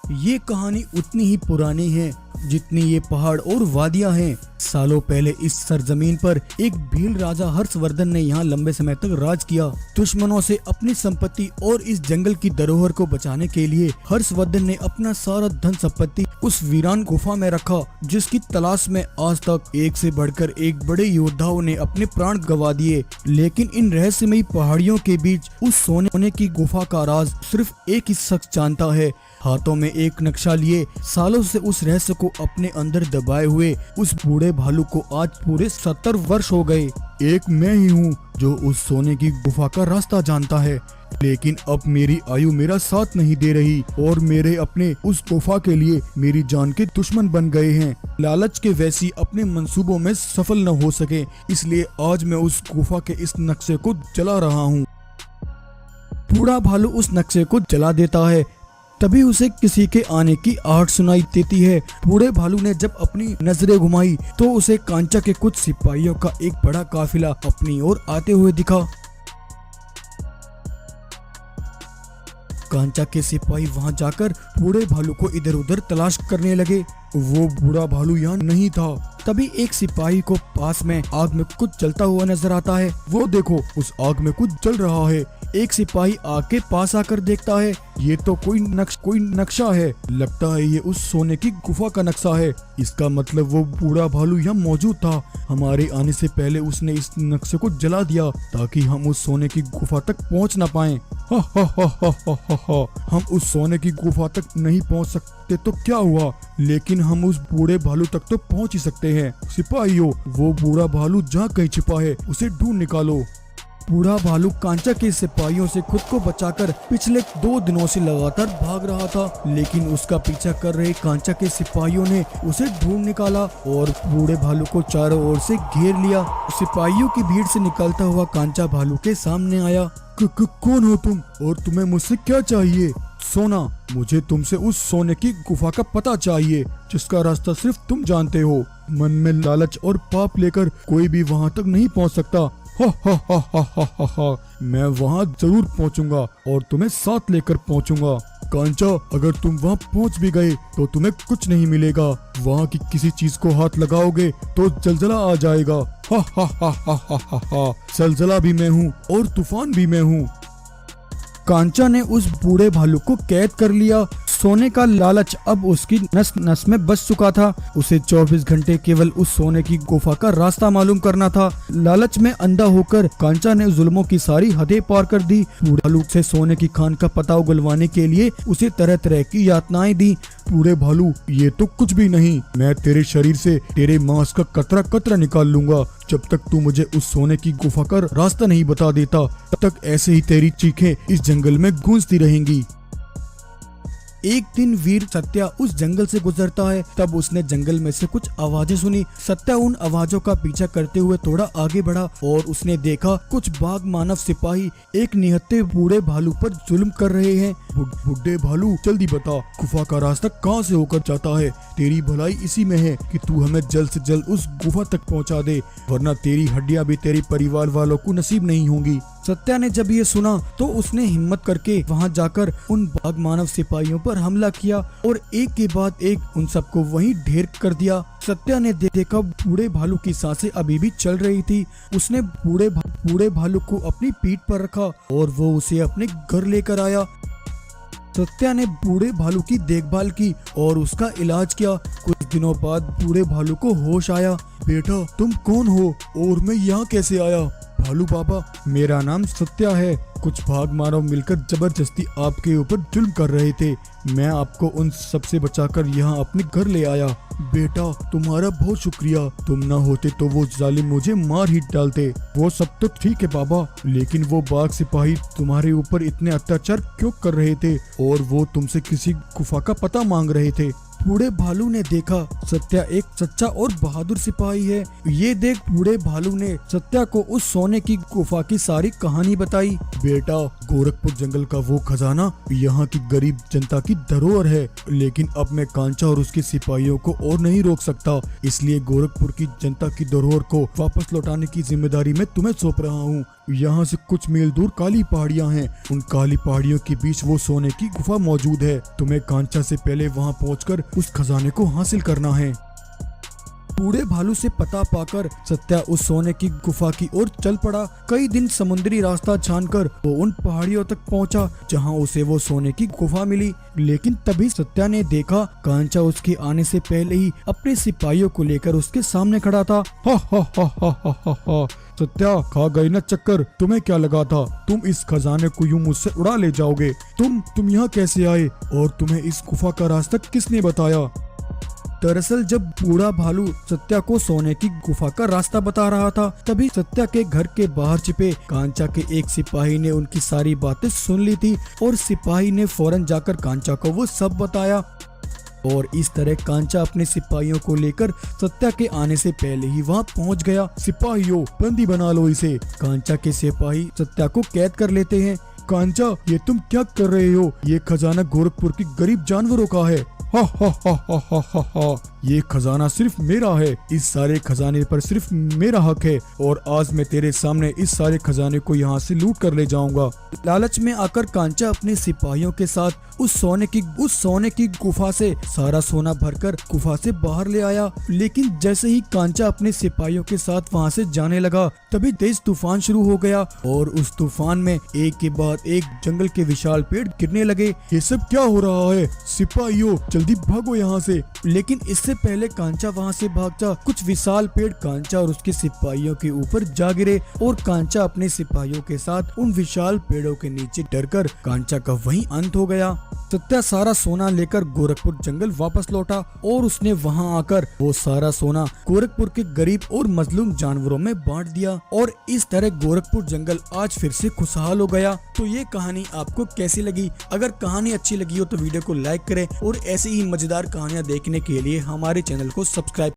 ये कहानी उतनी ही पुरानी है जितनी ये पहाड़ और वादियां हैं। सालों पहले इस सरजमीन पर एक भील राजा हर्षवर्धन ने यहाँ लंबे समय तक राज किया। दुश्मनों से अपनी संपत्ति और इस जंगल की धरोहर को बचाने के लिए हर्षवर्धन ने अपना सारा धन संपत्ति उस वीरान गुफा में रखा, जिसकी तलाश में आज तक एक से बढ़कर एक बड़े योद्धाओं ने अपने प्राण गंवा दिए। लेकिन इन रहस्यमयी पहाड़ियों के बीच उस सोने की गुफा का राज सिर्फ एक ही शख्स जानता है। हाथों में एक नक्शा लिए सालों से उस रहस्य को अपने अंदर दबाए हुए उस बूढ़े भालू को आज पूरे 70 वर्ष हो गए। एक मैं ही हूँ जो उस सोने की गुफा का रास्ता जानता है, लेकिन अब मेरी आयु मेरा साथ नहीं दे रही और मेरे अपने उस गुफा के लिए मेरी जान के दुश्मन बन गए हैं। लालच के वैसी अपने मंसूबों में सफल न हो सके, इसलिए आज मैं उस गुफा के इस नक्शे को जला रहा हूँ। बूढ़ा भालू उस नक्शे को जला देता है। तभी उसे किसी के आने की आहट सुनाई देती है। बूढ़े भालू ने जब अपनी नजरें घुमाई तो उसे कांचा के कुछ सिपाहियों का एक बड़ा काफिला अपनी ओर आते हुए दिखा। कांचा के सिपाही वहां जाकर बूढ़े भालू को इधर उधर तलाश करने लगे। वो बूढ़ा भालू यहाँ नहीं था। तभी एक सिपाही को पास में आग में कुछ जलता हुआ नजर आता है। वो देखो, उस आग में कुछ जल रहा है। एक सिपाही आग के पास आकर देखता है, ये तो कोई नक्शा है। लगता है ये उस सोने की गुफा का नक्शा है। इसका मतलब वो बूढ़ा भालू यहाँ मौजूद था। हमारे आने से पहले उसने इस नक्शे को जला दिया ताकि हम उस सोने की गुफा तक पहुँच न पाए। हम उस सोने की गुफा तक नहीं पहुँच सकते तो क्या हुआ, लेकिन हम उस बूढ़े भालू तक तो पहुँच ही सकते हैं। सिपाहियों, वो बूढ़ा भालू जहाँ कहीं छिपा है उसे ढूंढ निकालो। बूढ़ा भालू कांचा के सिपाहियों से खुद को बचाकर पिछले 2 दिनों से लगातार भाग रहा था, लेकिन उसका पीछा कर रहे कांचा के सिपाहियों ने उसे ढूंढ निकाला और बूढ़े भालू को चारों ओर से घेर लिया। सिपाहियों की भीड़ से निकलता हुआ कांचा भालू के सामने आया। कौन हो तुम और तुम्हें मुझसे क्या चाहिए? सोना, मुझे तुमसे उस सोने की गुफा का पता चाहिए जिसका रास्ता सिर्फ तुम जानते हो। मन में लालच और पाप लेकर कोई भी वहाँ तक नहीं पहुँच सकता। मैं वहाँ जरूर पहुँचूंगा और तुम्हें साथ लेकर पहुँचूंगा। कांचा, अगर तुम वहाँ पहुँच भी गए तो तुम्हें कुछ नहीं मिलेगा। वहाँ की किसी चीज को हाथ लगाओगे तो जलजला आ जाएगा। जलजला भी मैं हूँ और तूफान भी मैं हूँ। कांचा ने उस बूढ़े भालू को कैद कर लिया। सोने का लालच अब उसकी नस नस में बस चुका था। उसे 24 घंटे केवल उस सोने की गुफा का रास्ता मालूम करना था। लालच में अंधा होकर कांचा ने जुल्मों की सारी हदें पार कर दी। बूढ़े भालू से सोने की खान का पता उगलवाने के लिए उसे तरह तरह की यातनाएं दी। बूढ़े भालू, ये तो कुछ भी नहीं। मैं तेरे शरीर से तेरे मांस का कतरा कतरा निकाल लूंगा। जब तक तू मुझे उस सोने की गुफा का रास्ता नहीं बता देता, तब तक ऐसे ही तेरी चीखें इस जंगल में गूंजती रहेंगी। एक दिन वीर सत्या उस जंगल से गुजरता है। तब उसने जंगल में से कुछ आवाजें सुनी। सत्या उन आवाजों का पीछा करते हुए थोड़ा आगे बढ़ा और उसने देखा कुछ बाघ मानव सिपाही एक निहत्थे बूढ़े भालू पर जुल्म कर रहे हैं। बूढ़े भालू, जल्दी बता, गुफा का रास्ता कहाँ से होकर जाता है? तेरी भलाई इसी में है कि तू हमें जल्द से जल्द उस गुफा तक पहुँचा दे, वरना तेरी हड्डियाँ भी तेरे परिवार वालों को नसीब नहीं होंगी। सत्या ने जब ये सुना तो उसने हिम्मत करके वहां जाकर उन बाघ मानव सिपाहियों पर हमला किया और एक के बाद एक उन सबको वहीं ढेर कर दिया। सत्या ने देखा बूढ़े भालू की सांसें अभी भी चल रही थी। उसने बूढ़े भालू को अपनी पीठ पर रखा और वो उसे अपने घर लेकर आया। सत्या ने बूढ़े भालू की देखभाल की और उसका इलाज किया। कुछ दिनों बाद बूढ़े भालू को होश आया। बेटा, तुम कौन हो और मैं यहाँ कैसे आया? भालू बाबा, मेरा नाम सत्या है। कुछ भाग मानव मिलकर जबरदस्ती आपके ऊपर जुल्म कर रहे थे। मैं आपको उन सब से बचाकर यहाँ अपने घर ले आया। बेटा, तुम्हारा बहुत शुक्रिया। तुम ना होते तो वो जालिम मुझे मार ही डालते। वो सब तो ठीक है बाबा, लेकिन वो बाघ सिपाही तुम्हारे ऊपर इतने अत्याचार क्यों कर रहे थे और वो तुमसे किसी गुफा का पता मांग रहे थे? बूढ़े भालू ने देखा सत्या एक सच्चा और बहादुर सिपाही है। ये देख बूढ़े भालू ने सत्या को उस सोने की गुफा की सारी कहानी बताई। बेटा, गोरखपुर जंगल का वो खजाना यहाँ की गरीब जनता की धरोहर है, लेकिन अब मैं कांचा और उसके सिपाहियों को और नहीं रोक सकता। इसलिए गोरखपुर की जनता की धरोहर को वापस लौटाने की जिम्मेदारी मैं तुम्हें सौंप रहा हूँ। यहाँ से कुछ मील दूर काली पहाड़ियाँ हैं। उन काली पहाड़ियों के बीच वो सोने की गुफा मौजूद है। तुम्हें कांचा से पहले वहाँ पहुँचकर उस खजाने को हासिल करना है। बूढ़े भालू से पता पाकर सत्या उस सोने की गुफा की ओर चल पड़ा। कई दिन समुद्री रास्ता छानकर वो उन पहाड़ियों तक पहुंचा जहां उसे वो सोने की गुफा मिली। लेकिन तभी सत्या ने देखा कांचा उसके आने से पहले ही अपने सिपाहियों को लेकर उसके सामने खड़ा था। हा हा हा हा हा हा हा। सत्या, खा गई ना चक्कर। तुम्हें क्या लगा था तुम इस खजाने को यूं मुझसे उड़ा ले जाओगे? तुम यहाँ कैसे आए और तुम्हें इस गुफा का रास्ता किसने बताया? दरअसल जब बूढ़ा भालू सत्या को सोने की गुफा का रास्ता बता रहा था, तभी सत्या के घर के बाहर छिपे कांचा के एक सिपाही ने उनकी सारी बातें सुन ली थी और सिपाही ने फौरन जाकर कांचा को वो सब बताया। और इस तरह कांचा अपने सिपाहियों को लेकर सत्या के आने से पहले ही वहां पहुंच गया। सिपाहियों, बंदी बना लो इसे। कांचा के सिपाही सत्या को कैद कर लेते हैं। कांचा, ये तुम क्या कर रहे हो? ये खजाना गोरखपुर के गरीब जानवरों का है। हा हा हा हा हा हा हा। ये खजाना सिर्फ मेरा है। इस सारे खजाने पर सिर्फ मेरा हक है और आज मैं तेरे सामने इस सारे खजाने को यहाँ से लूट कर ले जाऊंगा। लालच में आकर कांचा अपने सिपाहियों के साथ उस सोने की गुफा से सारा सोना भरकर गुफा से बाहर ले आया। लेकिन जैसे ही कांचा अपने सिपाहियों के साथ वहाँ से जाने लगा, तभी तेज तूफान शुरू हो गया और उस तूफान में एक के बाद एक जंगल के विशाल पेड़ गिरने लगे। ये सब क्या हो रहा है? सिपाहियों, जल्दी भागो यहाँ से। लेकिन इससे पहले कांचा वहाँ से भागता, कुछ विशाल पेड़ कांचा और उसके सिपाहियों के ऊपर जा गिरे और कांचा अपने सिपाहियों के साथ उन विशाल पेड़ों के नीचे डरकर कांचा का वहीं अंत हो गया। सत्या सारा सोना लेकर गोरखपुर जंगल वापस लौटा और उसने वहां आकर वो सारा सोना गोरखपुर के गरीब और मजलूम जानवरों में बांट दिया और इस तरह गोरखपुर जंगल आज फिर से खुशहाल हो गया। तो ये कहानी आपको कैसी लगी? अगर कहानी अच्छी लगी हो तो वीडियो को लाइक करें और ऐसी ही मजेदार कहानियां देखने के लिए हमारे चैनल को सब्सक्राइब